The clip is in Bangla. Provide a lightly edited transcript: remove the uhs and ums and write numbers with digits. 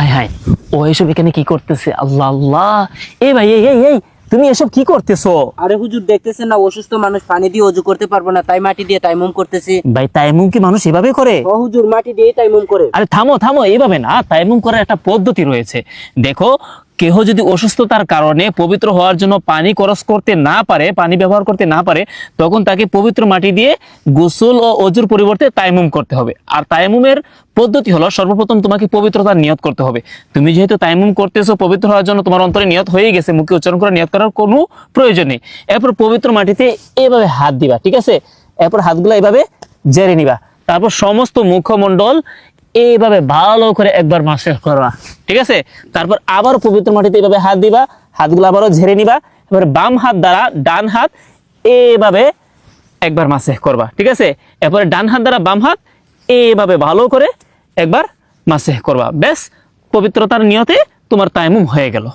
হায় হায়, ও এসব এখানে কি করতেছে? আল্লাহ আল্লাহ, এই ভাই এই এই এই তুমি এসব কি করতেছো? আরে হুজুর দেখতেছেন না, অসুস্থ মানুষ পানি দিয়ে ওযু করতে পারবো না, তাই মাটি দিয়ে তাইমুম করতেছি। ভাই তায়াম্মুম কি মানুষ এভাবে করে? ও হুজুর, মাটি দিয়ে তাইমুম করে। আরে থামো থামো, এইভাবে না, তায়াম্মুম করার একটা পদ্ধতি রয়েছে। দেখো, কেহ যদি অসুস্থতার কারণে পবিত্র হওয়ার জন্য পানি খরচ করতে না পারে, পানি ব্যবহার করতে না পারে, তখন তাকে পবিত্র মাটি দিয়ে গোসল ও অজুর পরিবর্তে তায়াম্মুম করতে হবে। আর তায়াম্মুমের পদ্ধতি হলো, সর্বপ্রথম তোমাকে পবিত্রতার নিয়ত করতে হবে। তুমি যেহেতু তায়াম্মুম করতেছো পবিত্র হওয়ার জন্য, তোমার অন্তরে নিয়ত হয়ে গেছে, মুখে উচ্চারণ করে নিয়ত করার কোনো প্রয়োজন নেই। এরপর পবিত্র মাটিতে এভাবে হাত দিবা, ঠিক আছে? এরপর হাতগুলো এভাবে জেরে নিবা, তারপর সমস্ত মুখমণ্ডল এইভাবে ভালো করে একবার মাসাজ করবা, ঠিক আছে? তারপর আবার পবিত্র মাটিতে এইভাবে হাত দিবা, হাতগুলো আবারও ঝেড়ে নিবা। এবার বাম হাত দ্বারা ডান হাত এইভাবে একবার মাসাজ করবা, ঠিক আছে? এরপরে ডান হাত দ্বারা বাম হাত এইভাবে ভালো করে একবার মাসাজ করবা। ব্যাস, পবিত্রতার নিয়তে তোমার তায়াম্মুম হয়ে গেল।